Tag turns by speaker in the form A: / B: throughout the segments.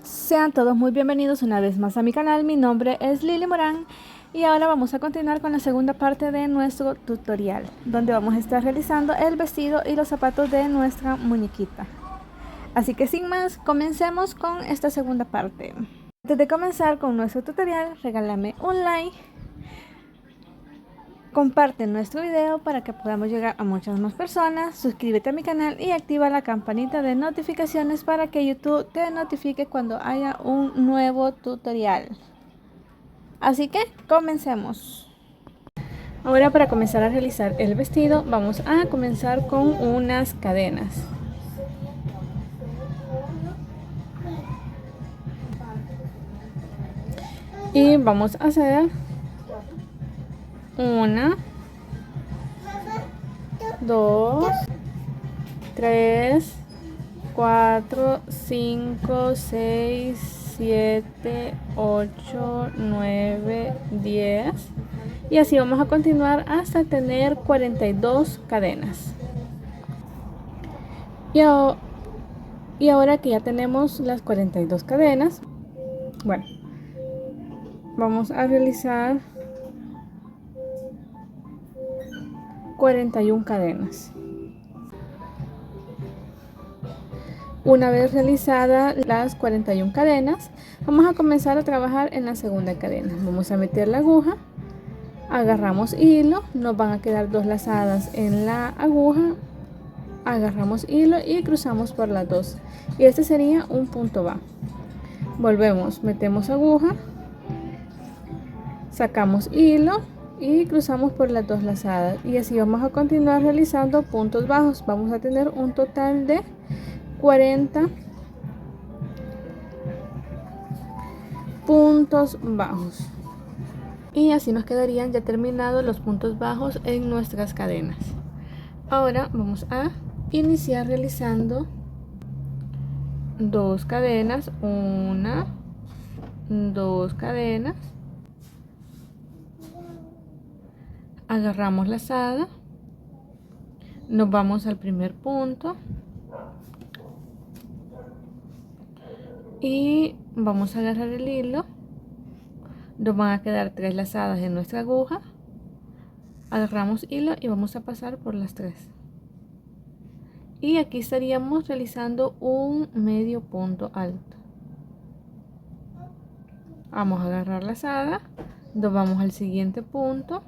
A: Sean todos muy bienvenidos una vez más a mi canal. Mi nombre es Lili Morán y ahora vamos a continuar con la segunda parte de nuestro tutorial, donde vamos a estar realizando el vestido y los zapatos de nuestra muñequita. Así que sin más, comencemos con esta segunda parte. Antes de comenzar con nuestro tutorial, regálame un like, comparte nuestro video para que podamos llegar a muchas más personas, suscríbete a mi canal y activa la campanita de notificaciones para que YouTube te notifique cuando haya un nuevo tutorial. Así que comencemos. Ahora, para comenzar a realizar el vestido, vamos a comenzar con unas cadenas. Y vamos a hacer 1, 2, 3, 4, 5, 6, 7, 8, 9, 10. Y así vamos a continuar hasta tener 42 cadenas. Y ahora que ya tenemos las 42 cadenas, bueno, vamos a realizar 41 cadenas. Una vez realizadas las 41 cadenas, vamos a comenzar a trabajar en la segunda cadena. Vamos a meter la aguja, agarramos hilo, nos van a quedar 2 lazadas en la aguja, agarramos hilo y cruzamos por las 2. Y este sería un punto bajo. Volvemos, metemos aguja, sacamos hilo y cruzamos por las 2 lazadas, y así vamos a continuar realizando puntos bajos. Vamos a tener un total de 40 puntos bajos, y así nos quedarían ya terminados los puntos bajos en nuestras cadenas. Ahora vamos a iniciar realizando 2 cadenas, 1, 2 cadenas, agarramos lazada, nos vamos al primer punto y vamos a agarrar el hilo. Nos van a quedar 3 lazadas en nuestra aguja, agarramos hilo y vamos a pasar por las 3, y aquí estaríamos realizando un medio punto alto. Vamos a agarrar lazada, nos vamos al siguiente punto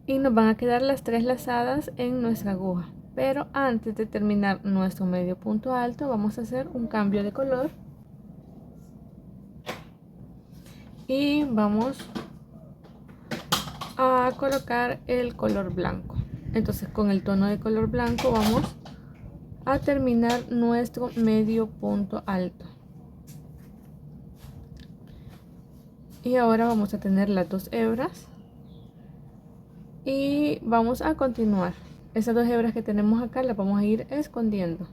A: y nos van a quedar las 3 lazadas en nuestra aguja. Pero antes de terminar nuestro medio punto alto, vamos a hacer un cambio de color y vamos a colocar el color blanco. Entonces, con el tono de color blanco vamos a terminar nuestro medio punto alto. Y ahora vamos a tener las 2 hebras y vamos a continuar. Esas 2 hebras que tenemos acá las vamos a ir escondiendo.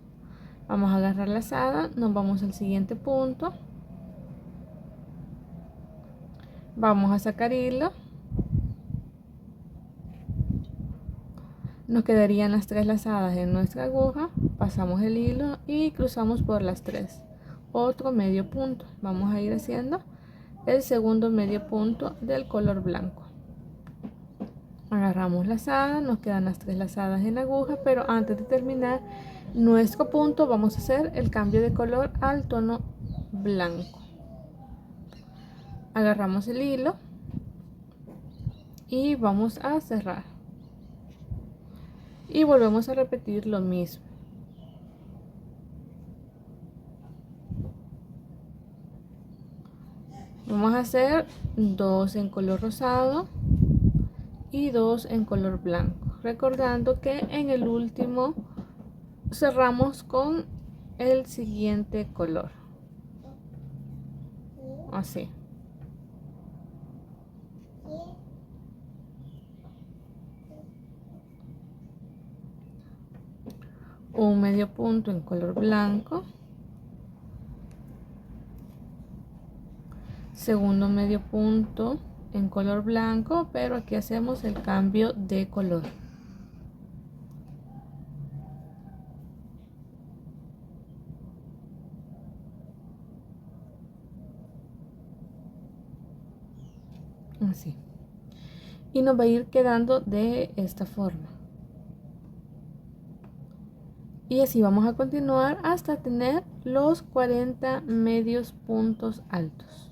A: Vamos a agarrar lazada, nos vamos al siguiente punto, vamos a sacar hilo, nos quedarían las 3 lazadas en nuestra aguja, pasamos el hilo y cruzamos por las 3, otro medio punto. Vamos a ir haciendo el segundo medio punto del color blanco. Agarramos lazada, nos quedan las 3 lazadas en la aguja, pero antes de terminar nuestro punto vamos a hacer el cambio de color al tono blanco. Agarramos el hilo y vamos a cerrar y volvemos a repetir lo mismo. Vamos a hacer 2 en color rosado y 2 en color blanco, recordando que en el último cerramos con el siguiente color, así. Un medio punto en color blanco, segundo medio punto en color blanco, pero aquí hacemos el cambio de color. así. Y nos va a ir quedando de esta forma. Y así vamos a continuar hasta tener los 40 medios puntos altos.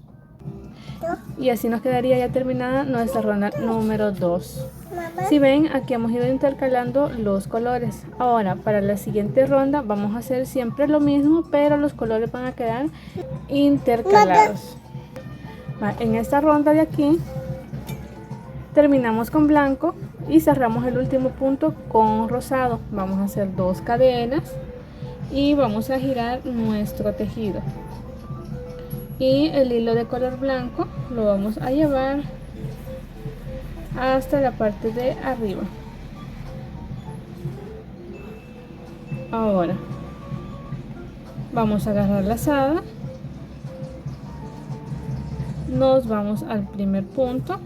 A: Y así nos quedaría ya terminada nuestra ronda número 2. Si ven, aquí hemos ido intercalando los colores. Ahora, para la siguiente ronda vamos a hacer siempre lo mismo, pero los colores van a quedar intercalados. En esta ronda de aquí terminamos con blanco y cerramos el último punto con rosado. Vamos a hacer 2 cadenas y vamos a girar nuestro tejido. Y el hilo de color blanco lo vamos a llevar hasta la parte de arriba. Ahora vamos a agarrar la lazada, nos vamos al primer punto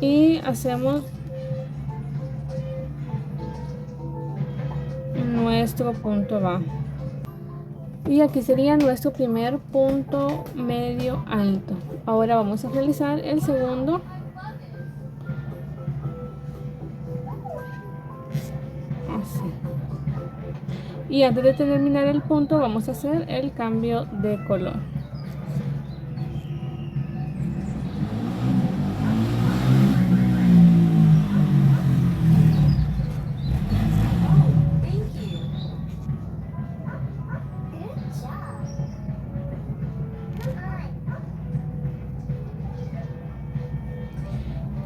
A: y hacemos nuestro punto bajo. Y aquí sería nuestro primer punto medio alto. Ahora vamos a realizar el segundo. Así. Y antes de terminar el punto vamos a hacer el cambio de color.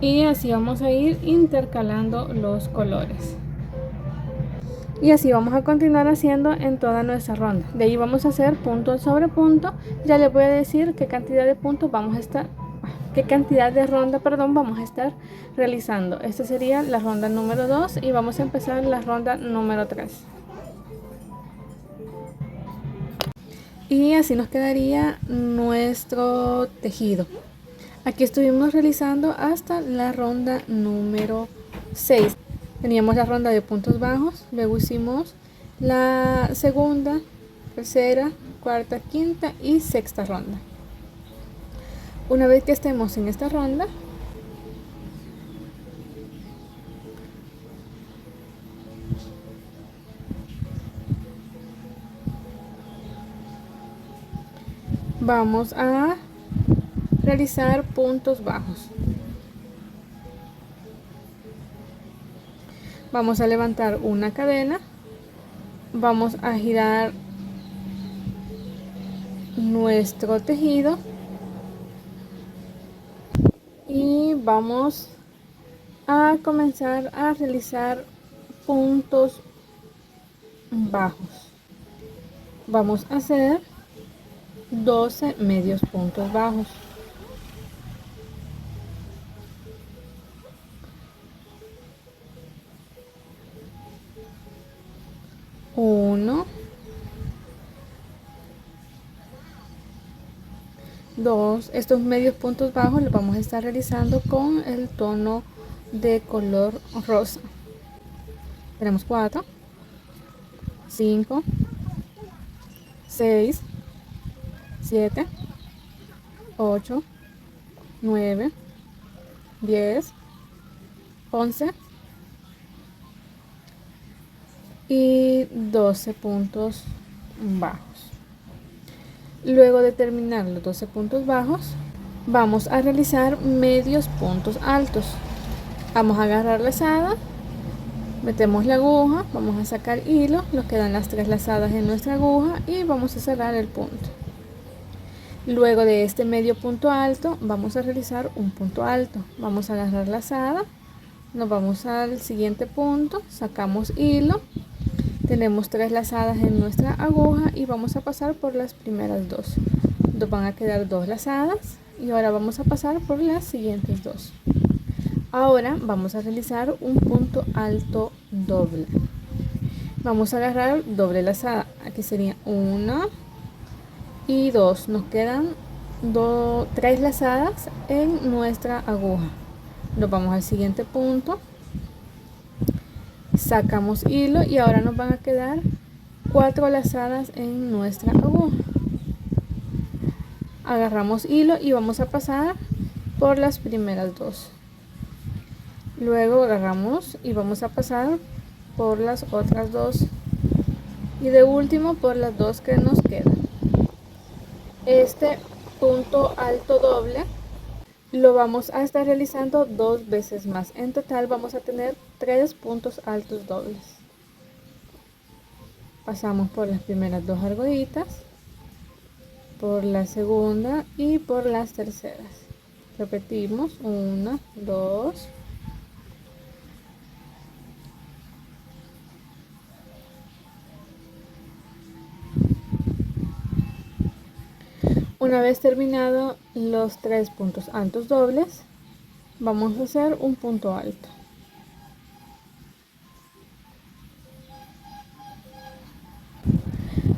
A: Y así vamos a ir intercalando los colores. Y así vamos a continuar haciendo en toda nuestra ronda. De ahí vamos a hacer punto sobre punto. Ya les voy a decir qué cantidad de puntos vamos a estar, qué cantidad de ronda, perdón, vamos a estar realizando. Esta sería la ronda número 2 y vamos a empezar la ronda número 3. Y así nos quedaría nuestro tejido. Aquí estuvimos realizando hasta la ronda número 6. Teníamos la ronda de puntos bajos, luego hicimos la segunda, tercera, cuarta, quinta y sexta ronda. Una vez que estemos en esta ronda, vamos a realizar puntos bajos. Vamos a levantar una cadena, vamos a girar nuestro tejido y vamos a comenzar a realizar puntos bajos. Vamos a hacer 12 medios puntos bajos. 1, 2, estos medios puntos bajos los vamos a estar realizando con el tono de color rosa. Tenemos 4, 5, 6, 7, 8, 9, 10, 11 y 12 puntos bajos. Luego de terminar los 12 puntos bajos, vamos a realizar medios puntos altos. Vamos a agarrar la lazada, metemos la aguja, vamos a sacar hilo, nos quedan las 3 lazadas en nuestra aguja y vamos a cerrar el punto. Luego de este medio punto alto vamos a realizar un punto alto. Vamos a agarrar la lazada, nos vamos al siguiente punto, sacamos hilo, tenemos 3 lazadas en nuestra aguja y vamos a pasar por las primeras 2. Nos van a quedar 2 lazadas y ahora vamos a pasar por las siguientes 2. Ahora vamos a realizar un punto alto doble. Vamos a agarrar doble lazada. Aquí sería 1 y 2. Nos quedan 3 lazadas en nuestra aguja. Nos vamos al siguiente punto. Sacamos hilo y ahora nos van a quedar 4 lazadas en nuestra aguja. Agarramos hilo y vamos a pasar por las primeras dos. Luego agarramos y vamos a pasar por las otras dos. Y de último por las dos que nos quedan. Este punto alto doble lo vamos a estar realizando 2 veces más. En total vamos a tener 3 puntos altos dobles. Pasamos por las primeras dos argollitas, por la segunda y por las terceras. Repetimos 1, 2. Una vez terminado los 3 puntos altos dobles, vamos a hacer un punto alto.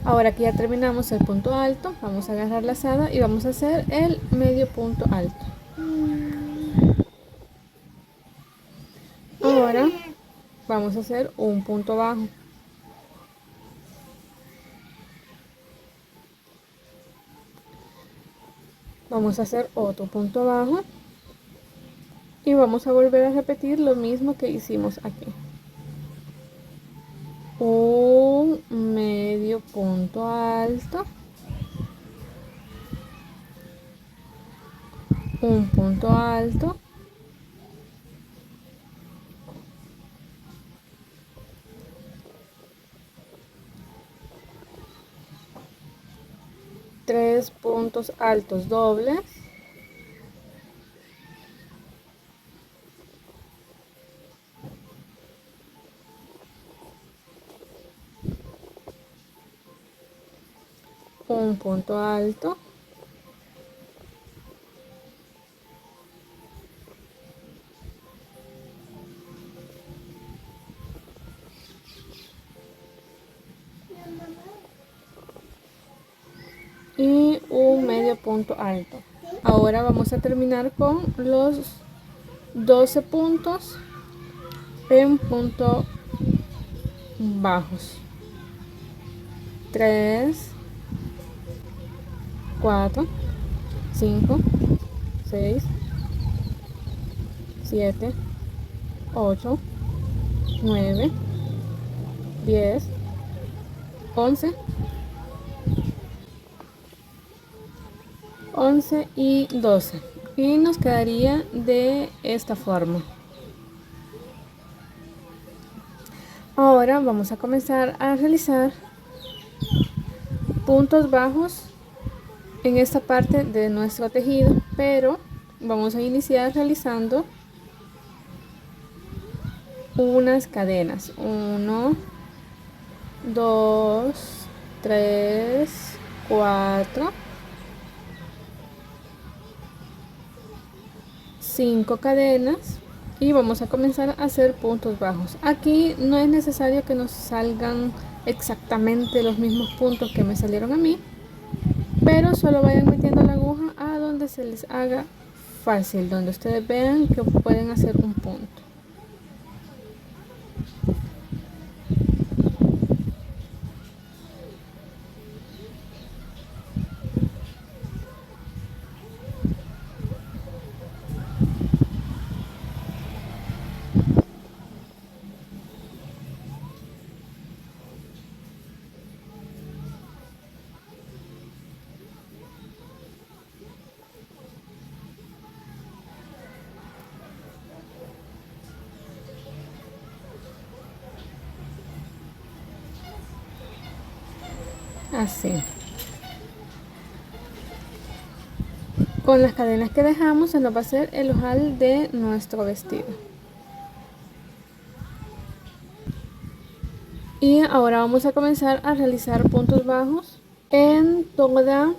A: Ahora que ya terminamos el punto alto, vamos a agarrar la lazada y vamos a hacer el medio punto alto. Ahora vamos a hacer un punto bajo. Vamos a hacer otro punto bajo y vamos a volver a repetir lo mismo que hicimos aquí. Un medio punto alto, un punto alto, tres puntos altos dobles, un punto alto, y un medio punto alto. Ahora vamos a terminar con los 12 puntos en punto bajos. 3, 4, 5, 6, 7, 8, 9, 10, 11, 11 y 12. Y nos quedaría de esta forma. Ahora vamos a comenzar a realizar puntos bajos en esta parte de nuestro tejido, pero vamos a iniciar realizando unas cadenas. 1, 2, 3, 4, 5 cadenas y vamos a comenzar a hacer puntos bajos. Aquí no es necesario que nos salgan exactamente los mismos puntos que me salieron a mí, pero solo vayan metiendo la aguja a donde se les haga fácil, donde ustedes vean que pueden hacer un punto. Así. Con las cadenas que dejamos se nos va a hacer el ojal de nuestro vestido. Y ahora vamos a comenzar a realizar puntos bajos en toda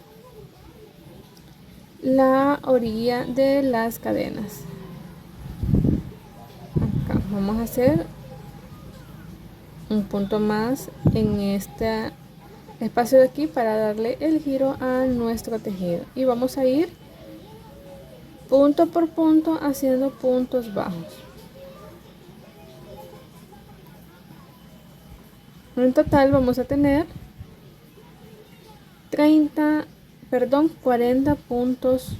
A: la orilla de las cadenas. Acá vamos a hacer un punto más en este espacio de aquí para darle el giro a nuestro tejido y vamos a ir punto por punto haciendo puntos bajos. En total vamos a tener 30 40 puntos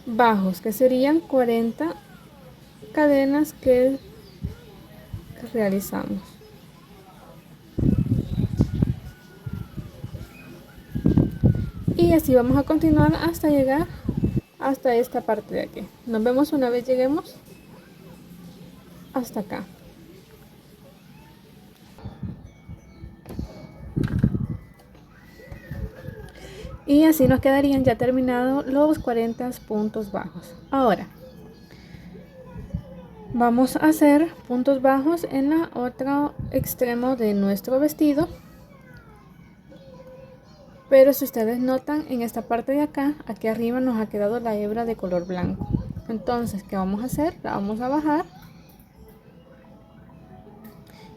A: bajos, que serían 40 cadenas que realizamos. Y así vamos a continuar hasta llegar hasta esta parte de aquí. Nos vemos una vez lleguemos hasta acá. Y así nos quedarían ya terminados los 40 puntos bajos. Ahora vamos a hacer puntos bajos en la otro extremo de nuestro vestido. Pero si ustedes notan, en esta parte de acá, aquí arriba nos ha quedado la hebra de color blanco. Entonces, ¿qué vamos a hacer? La vamos a bajar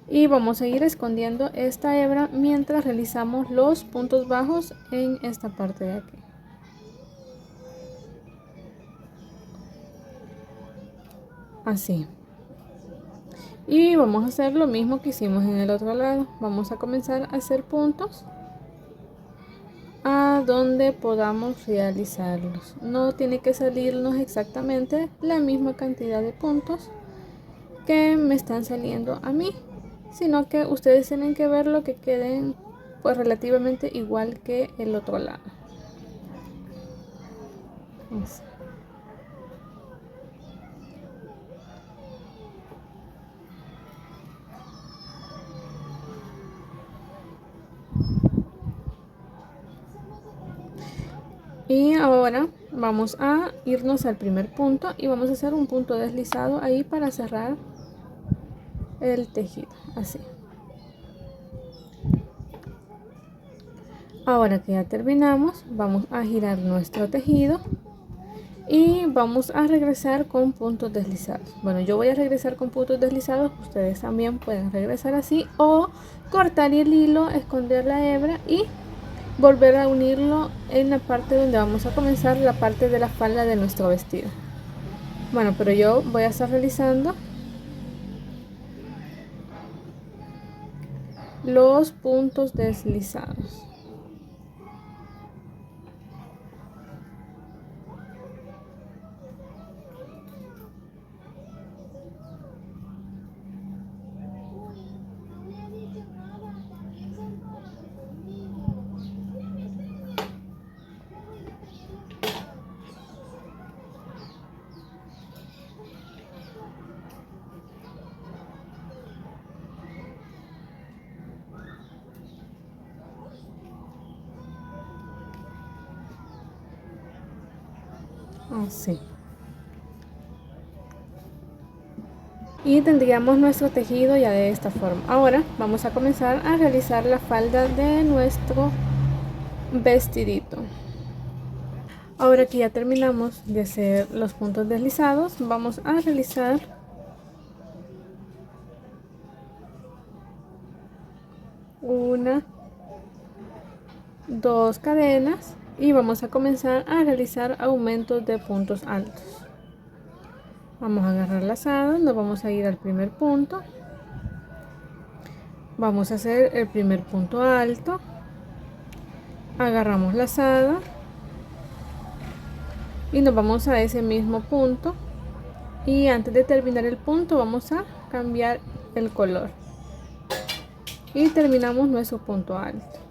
A: y vamos a ir escondiendo esta hebra mientras realizamos los puntos bajos en esta parte de aquí. Así. Y vamos a hacer lo mismo que hicimos en el otro lado. Vamos a comenzar a hacer puntos a donde podamos realizarlos. No tiene que salirnos exactamente la misma cantidad de puntos que me están saliendo a mí, sino que ustedes tienen que ver lo que queden pues relativamente igual que el otro lado. Así. Y ahora vamos a irnos al primer punto y vamos a hacer un punto deslizado ahí para cerrar el tejido, así. Ahora que ya terminamos, vamos a girar nuestro tejido y vamos a regresar con puntos deslizados. Bueno, yo voy a regresar con puntos deslizados, ustedes también pueden regresar así o cortar el hilo, esconder la hebra y volver a unirlo en la parte donde vamos a comenzar la parte de la falda de nuestro vestido. Bueno, pero yo voy a estar realizando los puntos deslizados. Así. Y tendríamos nuestro tejido ya de esta forma. Ahora vamos a comenzar a realizar la falda de nuestro vestidito. Ahora que ya terminamos de hacer los puntos deslizados, vamos a realizar una, dos cadenas y vamos a comenzar a realizar aumentos de puntos altos. Vamos a agarrar lazado, nos vamos a ir al primer punto, vamos a hacer el primer punto alto, agarramos lazada y nos vamos a ese mismo punto y antes de terminar el punto vamos a cambiar el color y terminamos nuestro punto alto.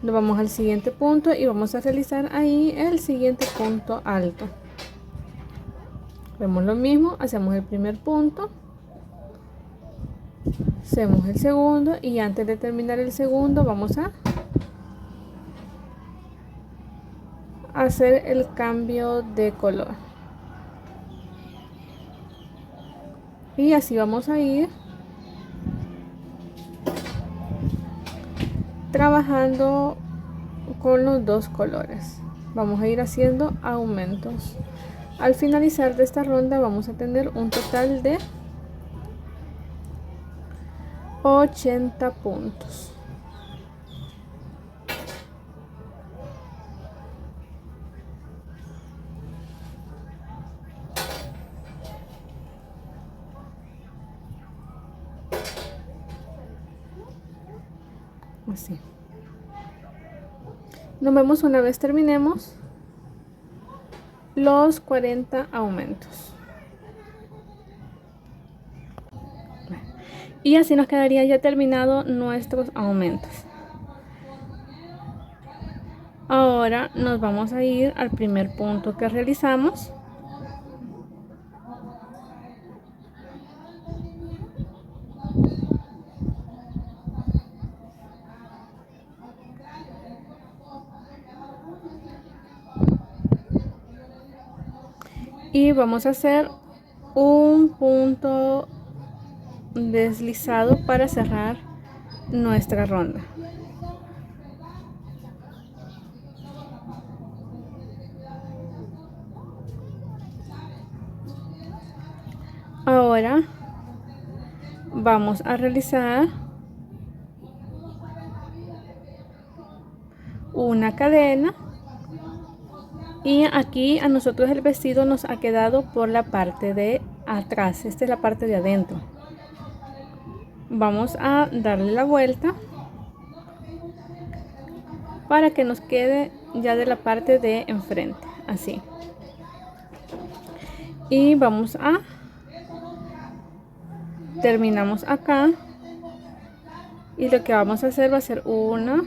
A: Nos vamos al siguiente punto y vamos a realizar ahí el siguiente punto alto. Vemos lo mismo, hacemos el primer punto, hacemos el segundo y antes de terminar el segundo vamos a hacer el cambio de color. Y así vamos a ir trabajando con los dos colores. Vamos a ir haciendo aumentos. Al finalizar de esta ronda vamos a tener un total de 80 puntos. Así. Nos vemos una vez terminemos los 40 aumentos. Y así nos quedaría ya terminado nuestros aumentos. Ahora nos vamos a ir al primer punto que realizamos. Y vamos a hacer un punto deslizado para cerrar nuestra ronda. Ahora vamos a realizar una cadena y aquí a nosotros el vestido nos ha quedado por la parte de atrás. Esta es la parte de adentro. Vamos a darle la vuelta para que nos quede ya de la parte de enfrente, así. Y vamos a terminamos acá y lo que vamos a hacer va a ser una,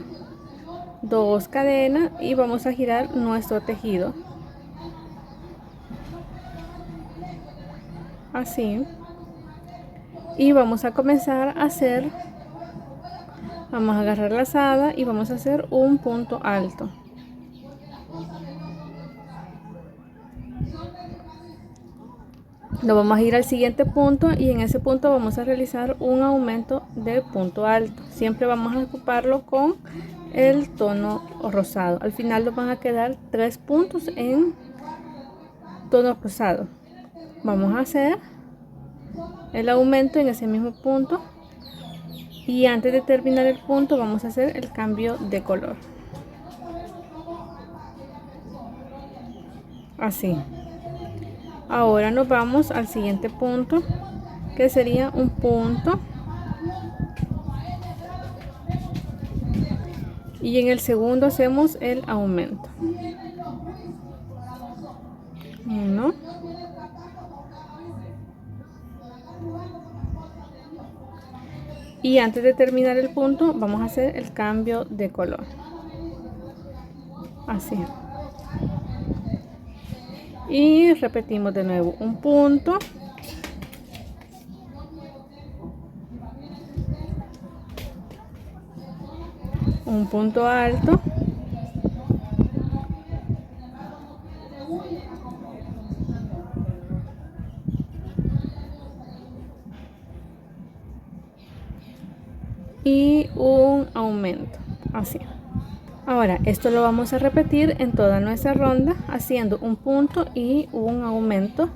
A: dos cadenas y vamos a girar nuestro tejido así. Y vamos a comenzar a hacer, vamos a agarrar la lazada y vamos a hacer un punto alto. Nos vamos a ir al siguiente punto y en ese punto vamos a realizar un aumento de punto alto. Siempre vamos a ocuparlo con el tono rosado. Al final nos van a quedar 3 puntos en tono rosado. Vamos a hacer el aumento en ese mismo punto y antes de terminar el punto vamos a hacer el cambio de color. Así. Ahora nos vamos al siguiente punto, que sería un punto. Y en el segundo hacemos el aumento. 1. Y antes de terminar el punto, vamos a hacer el cambio de color. Así. Y repetimos de nuevo un punto, un punto alto, y un aumento, así. Ahora esto lo vamos a repetir en toda nuestra ronda haciendo un punto y un aumento,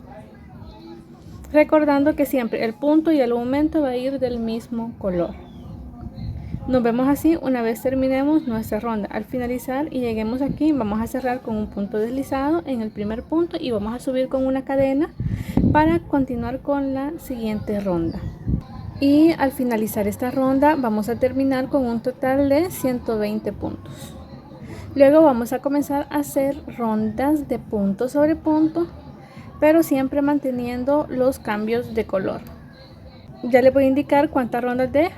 A: recordando que siempre el punto y el aumento va a ir del mismo color. Nos vemos así una vez terminemos nuestra ronda. Al finalizar y lleguemos aquí, vamos a cerrar con un punto deslizado en el primer punto y vamos a subir con una cadena para continuar con la siguiente ronda. Y al finalizar esta ronda vamos a terminar con un total de 120 puntos. Luego vamos a comenzar a hacer rondas de punto sobre punto, pero siempre manteniendo los cambios de color. Ya les voy a indicar cuántas rondas de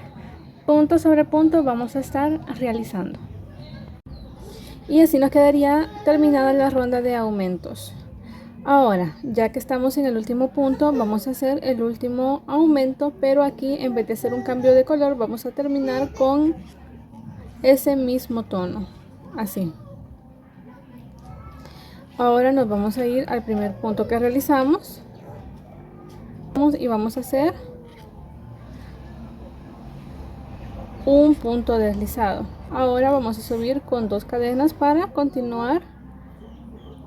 A: punto sobre punto vamos a estar realizando. Y así nos quedaría terminada la ronda de aumentos. Ahora, ya que estamos en el último punto, vamos a hacer el último aumento, pero aquí en vez de hacer un cambio de color, vamos a terminar con ese mismo tono. Así. Ahora nos vamos a ir al primer punto que realizamos y vamos a hacer un punto deslizado. Ahora vamos a subir con 2 cadenas para continuar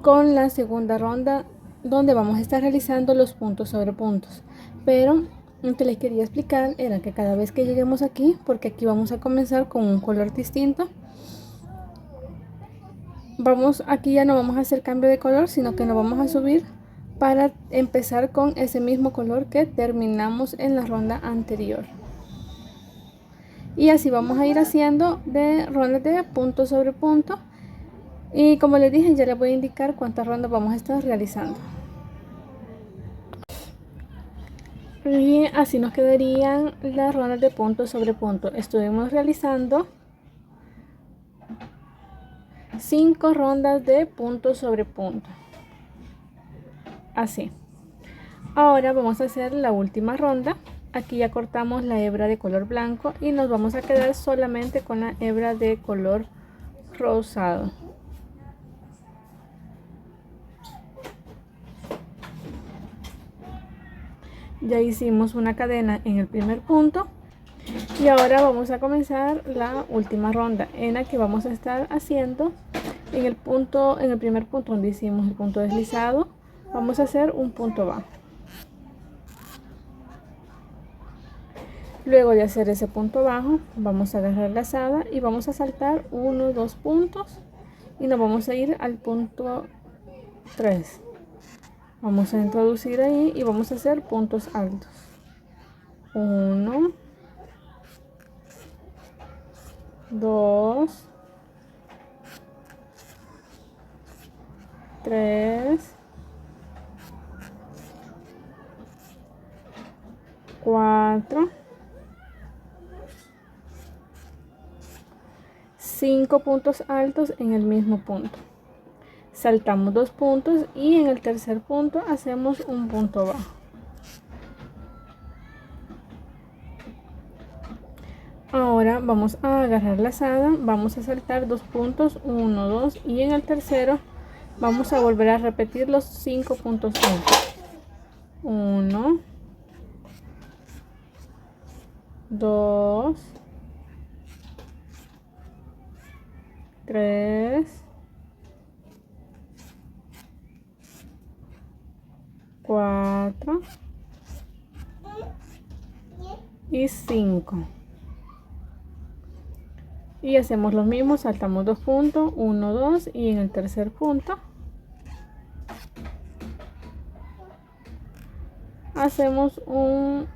A: con la segunda ronda, donde vamos a estar realizando los puntos sobre puntos. Pero lo que les quería explicar era que cada vez que lleguemos aquí, porque aquí vamos a comenzar con un color distinto, aquí ya no vamos a hacer cambio de color, sino que nos vamos a subir para empezar con ese mismo color que terminamos en la ronda anterior. Y así vamos a ir haciendo de rondas de punto sobre punto Y como les dije, ya les voy a indicar cuántas rondas vamos a estar realizando. Y así nos quedarían las rondas de punto sobre punto. Estuvimos realizando 5 rondas de punto sobre punto. Así. Ahora vamos a hacer la última ronda. Aquí ya cortamos la hebra de color blanco y nos vamos a quedar solamente con la hebra de color rosado. Ya hicimos una cadena en el primer punto y ahora vamos a comenzar la última ronda en la que vamos a estar haciendo en el primer punto donde hicimos el punto deslizado, vamos a hacer un punto bajo. Luego de hacer ese punto bajo, vamos a agarrar la lazada y vamos a saltar 1, 2 puntos y nos vamos a ir al punto 3. Vamos a introducir ahí y vamos a hacer puntos altos. 1, 2, 3, 4, 5 puntos altos en el mismo punto. Saltamos 2 puntos y en el tercer punto hacemos un punto bajo. Ahora vamos a agarrar la lazada, vamos a saltar 2 puntos, 1, 2 y en el tercero vamos a volver a repetir los 5 puntos altos. 1, 2, 3, 4 y 5. Y hacemos lo mismo, saltamos 2 puntos, 1, 2 y en el tercer punto hacemos un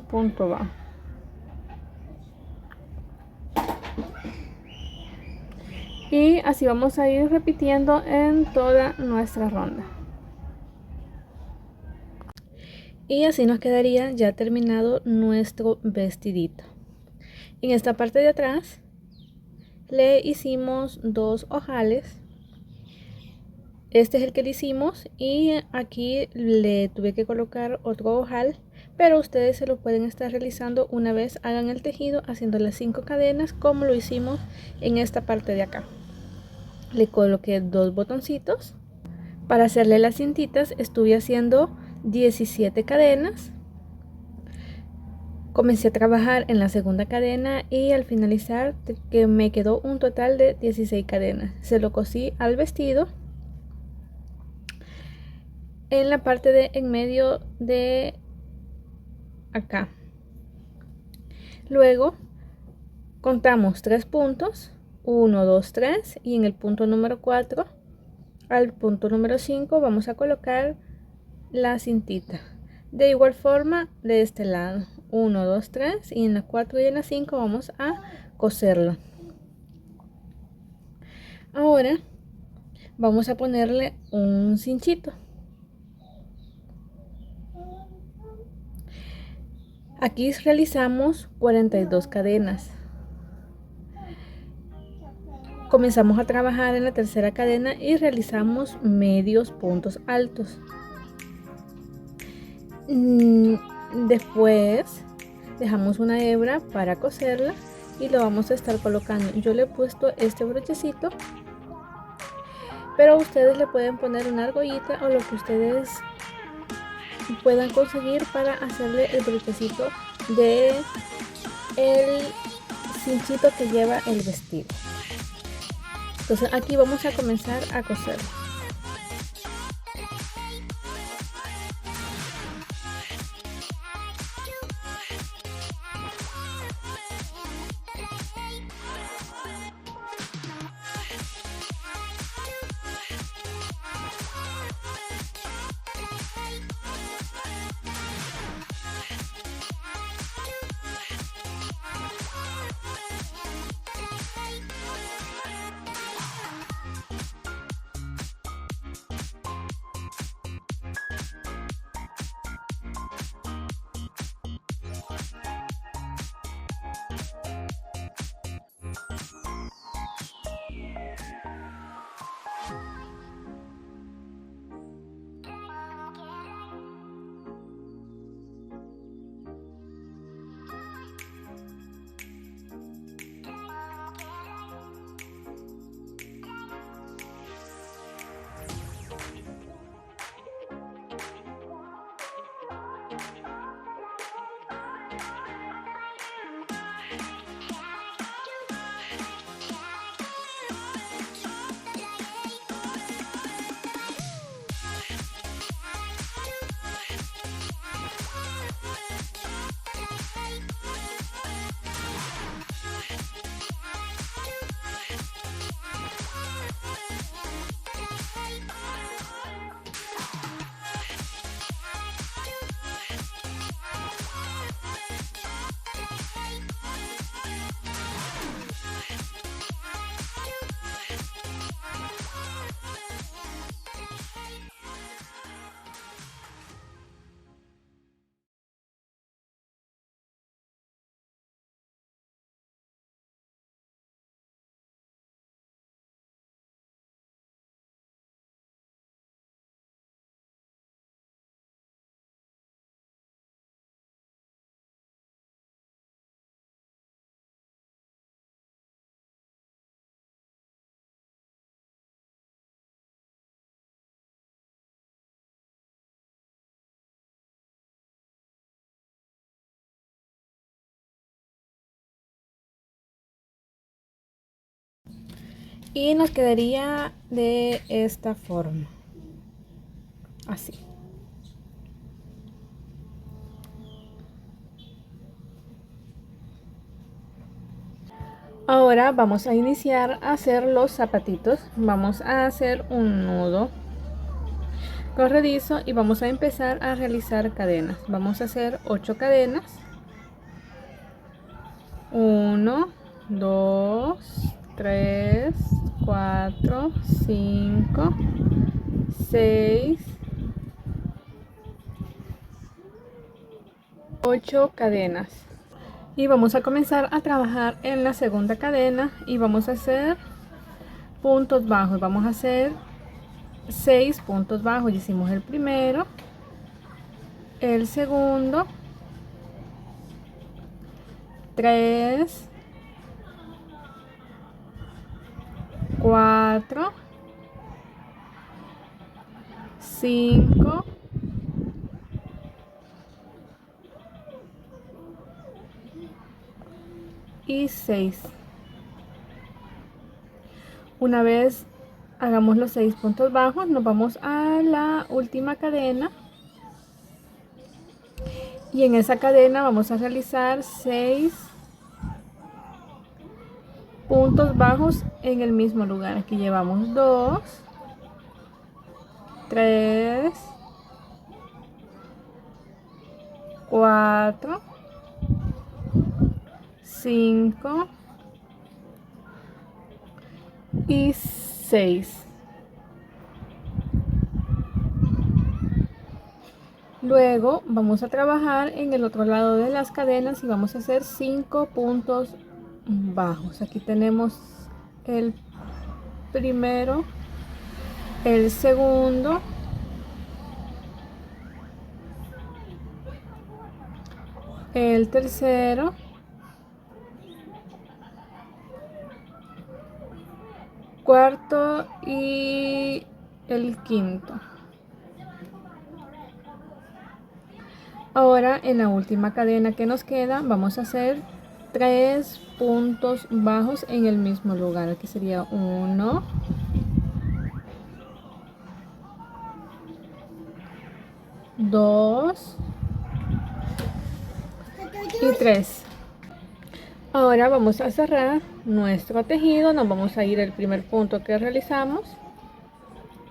A: punto bajo. Y así vamos a ir repitiendo en toda nuestra ronda. Y así nos quedaría ya terminado nuestro vestidito. En esta parte de atrás le hicimos 2 ojales. Este es el que le hicimos y aquí le tuve que colocar otro ojal, pero ustedes se lo pueden estar realizando una vez hagan el tejido haciendo las 5 cadenas como lo hicimos en esta parte de acá. Le coloqué 2 botoncitos. Para hacerle las cintitas estuve haciendo 17 cadenas. Comencé a trabajar en la segunda cadena y al finalizar que me quedó un total de 16 cadenas. Se lo cosí al vestido en la parte de en medio de acá. Luego contamos 3 puntos, 1, 2, 3 y en el punto número 4 al punto número 5 vamos a colocar la cintita. De igual forma de este lado, 1, 2, 3 y en la 4 y en la 5 vamos a coserlo. Ahora vamos a ponerle un cinchito. Aquí realizamos 42 cadenas. Comenzamos a trabajar en la tercera cadena y realizamos medios puntos altos. Después dejamos una hebra para coserla y lo vamos a estar colocando. Yo le he puesto este brochecito, pero ustedes le pueden poner una argollita o lo que ustedes puedan conseguir para hacerle el brochecito de el cinchito que lleva el vestido. Entonces aquí vamos a comenzar a coser. y nos quedaría de esta forma, así. Ahora vamos a iniciar a hacer los zapatitos. Vamos a hacer un nudo corredizo y vamos a empezar a realizar cadenas. Vamos a hacer 8 cadenas. 1, 2, 3, 4, 5, 6, 8 cadenas. Y vamos a comenzar a trabajar en la segunda cadena y vamos a hacer puntos bajos. Vamos a hacer 6 puntos bajos. Hicimos el primero, el segundo, 3, 4, 5, 6. Una vez hagamos los 6 puntos bajos, nos vamos a la última cadena y en esa cadena vamos a realizar 6 puntos bajos en el mismo lugar. Aquí llevamos 2, 3, 4, 5 y 6. Luego vamos a trabajar en el otro lado de las cadenas y vamos a hacer 5 puntos bajos. Aquí tenemos el primero, el segundo, el tercero, cuarto y el quinto. Ahora en la última cadena que nos queda vamos a hacer 3 puntos bajos en el mismo lugar. Aquí sería 1, 2 y 3. Ahora vamos a cerrar nuestro tejido. Nos vamos a ir al primer punto que realizamos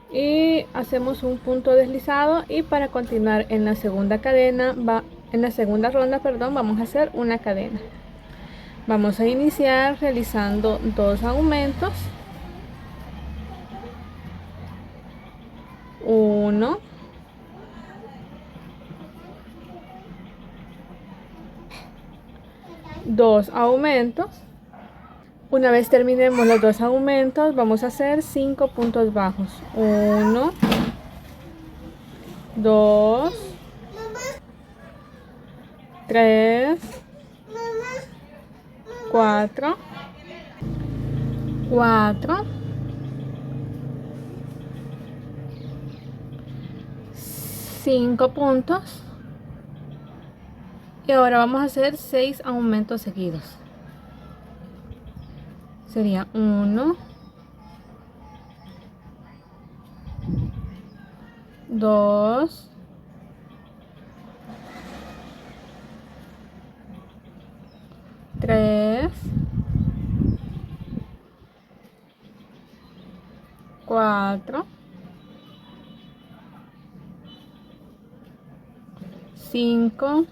A: y hacemos un punto deslizado, y para continuar en la segunda cadena en la segunda ronda, perdón, vamos a hacer una cadena. Vamos a iniciar realizando 2 aumentos, 1, 2 aumentos. Una vez terminemos los 2 aumentos, vamos a hacer 5 puntos bajos. 1, 2, 3, 4, 5 puntos. Y ahora vamos a hacer 6 aumentos seguidos. Sería 1, 2, 3, 4, 5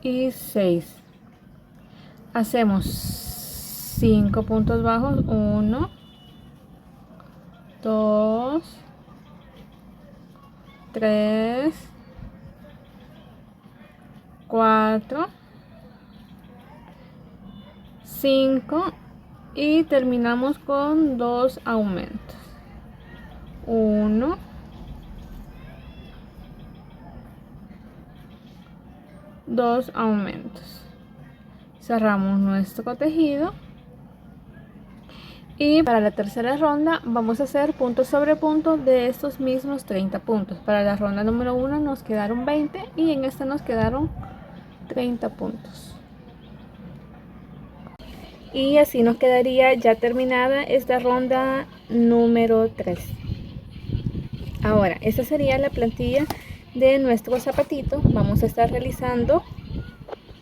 A: y 6. Hacemos 5 puntos bajos, 1, 2, 3, 4, 5 y terminamos con 2 aumentos. 1, 2 aumentos. Cerramos nuestro tejido y para la tercera ronda vamos a hacer punto sobre punto de estos mismos 30 puntos. Para la ronda número 1 nos quedaron 20 y en esta nos quedaron 30 puntos. Y así nos quedaría ya terminada esta ronda número 3. Ahora, esta sería la plantilla de nuestro zapatito. Vamos a estar realizando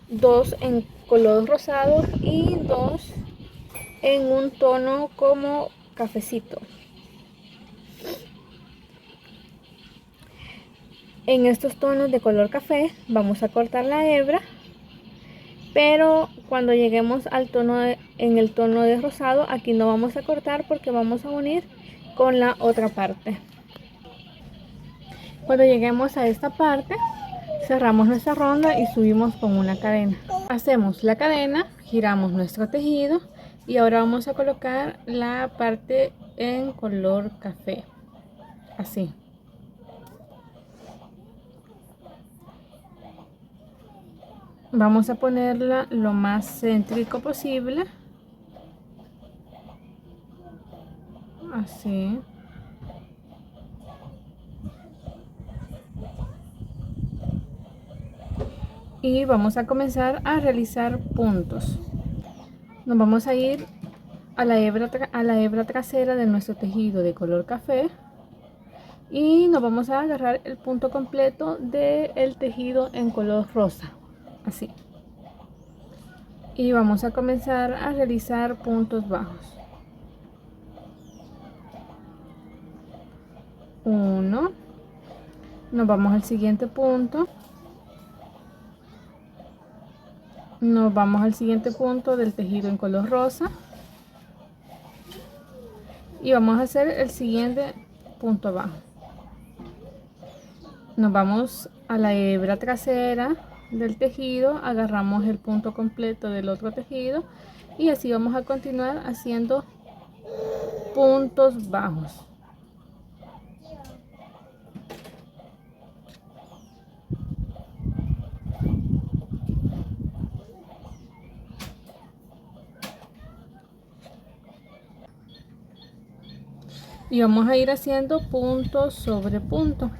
A: 2 en color rosado y 2 en un tono como cafecito. En estos tonos de color café vamos a cortar la hebra, pero cuando lleguemos al tono en el tono de rosado, aquí no vamos a cortar porque vamos a unir con la otra parte. Cuando lleguemos a esta parte, cerramos nuestra ronda y subimos con una cadena. Hacemos la cadena, giramos nuestro tejido y ahora vamos a colocar la parte en color café, así. Vamos a ponerla lo más céntrico posible, así. Y vamos a comenzar a realizar puntos. Nos vamos a ir a la hebra trasera de nuestro tejido de color café y nos vamos a agarrar el punto completo del tejido en color rosa, así. Y vamos a comenzar a realizar puntos bajos. 1, nos vamos al siguiente punto, nos vamos al siguiente punto del tejido en color rosa y vamos a hacer el siguiente punto bajo. Nos vamos a la hebra trasera del tejido, agarramos el punto completo del otro tejido y así vamos a continuar haciendo puntos bajos. Y vamos a ir haciendo punto sobre punto.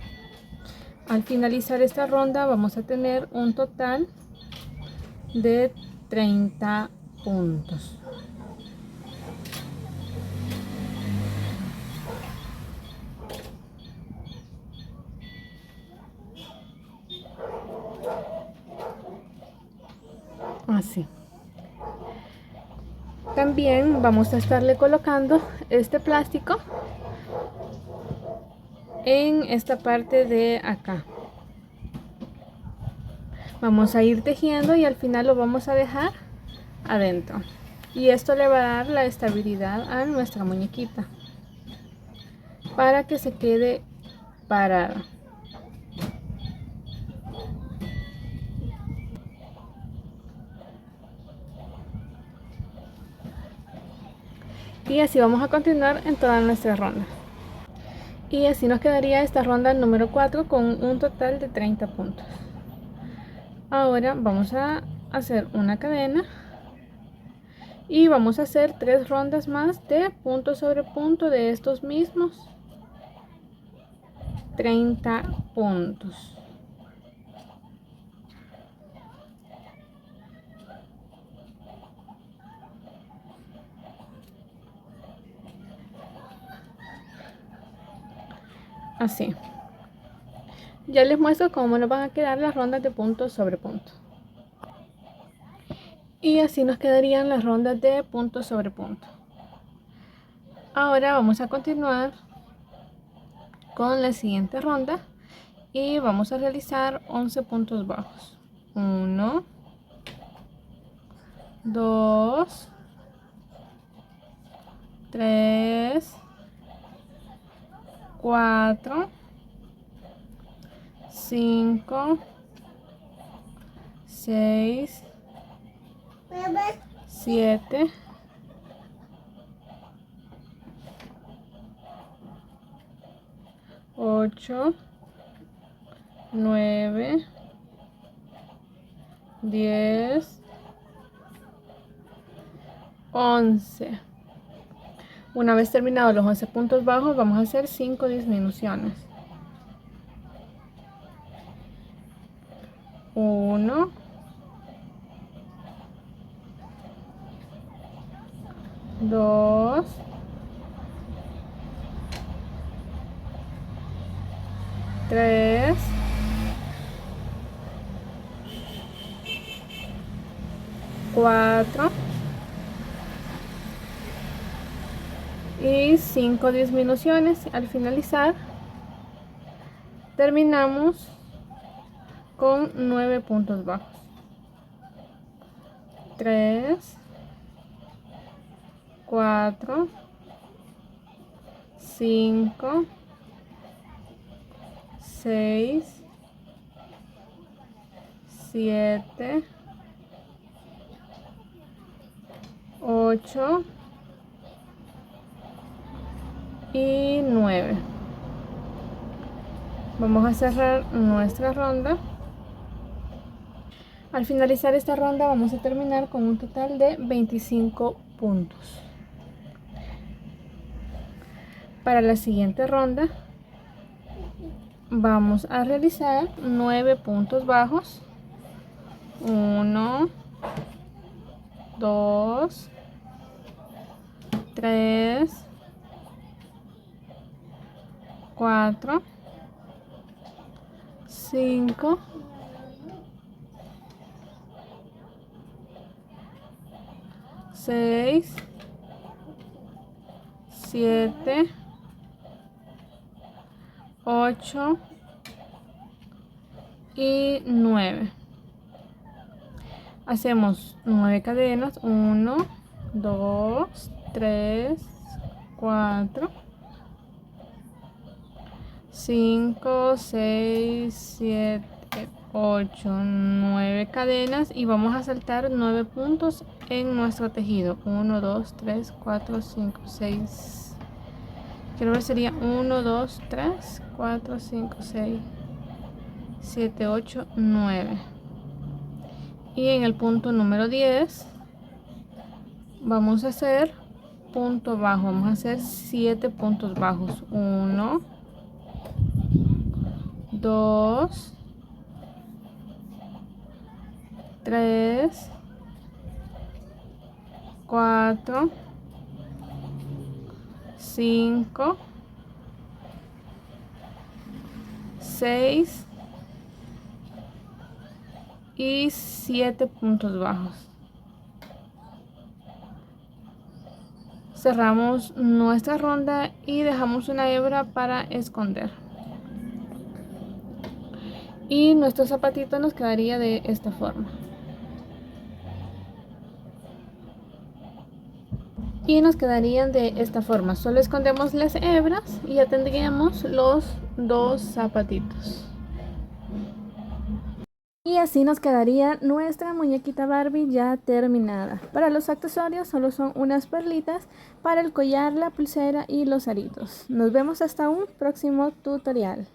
A: Al finalizar esta ronda vamos a tener un total de 30 puntos. Así. También vamos a estarle colocando este plástico en esta parte de acá. Vamos a ir tejiendo y al final lo vamos a dejar adentro. Y esto le va a dar la estabilidad a nuestra muñequita para que se quede parada. Y así vamos a continuar en toda nuestra ronda. Y así nos quedaría esta ronda número 4 con un total de 30 puntos. Ahora vamos a hacer una cadena y vamos a hacer 3 rondas más de punto sobre punto de estos mismos 30 puntos. Así. Ya les muestro cómo nos van a quedar las rondas de punto sobre punto. Y así nos quedarían las rondas de punto sobre punto. Ahora vamos a continuar con la siguiente ronda y vamos a realizar 11 puntos bajos. 1, 2, 3, 4, 5, 6, 7, 8, 9, 10, 11. Una vez terminados los 11 puntos bajos, vamos a hacer 5 disminuciones. 1, 2, 3, 4 y 5 disminuciones. Al finalizar terminamos con 9 puntos bajos. 3, 4, 5, 6, 7, 8 y 9. Vamos a cerrar nuestra ronda. Al finalizar esta ronda vamos a terminar con un total de 25 puntos. Para la siguiente ronda vamos a realizar 9 puntos bajos. 1, 2, 3, 4, 5, 6, 7, 8 y 9. Hacemos 9 cadenas. 1, 2, 3, 4, 5, 6, 7, 8, 9 cadenas y vamos a saltar 9 puntos en nuestro tejido. 1, 2, 3, 4, 5, 6. Quiero ver, sería 1, 2, 3, 4, 5, 6, 7, 8, 9. Y en el punto número 10 vamos a hacer punto bajo. Vamos a hacer 7 puntos bajos. 1, 2, 3, 4, 5, 6 y 7 puntos bajos. Cerramos nuestra ronda y dejamos una hebra para esconder. Y nuestro zapatito nos quedaría de esta forma. Y nos quedarían de esta forma. Solo escondemos las hebras y ya tendríamos los dos zapatitos. Y así nos quedaría nuestra muñequita Barbie ya terminada. Para los accesorios solo son unas perlitas para el collar, la pulsera y los aritos. Nos vemos hasta un próximo tutorial.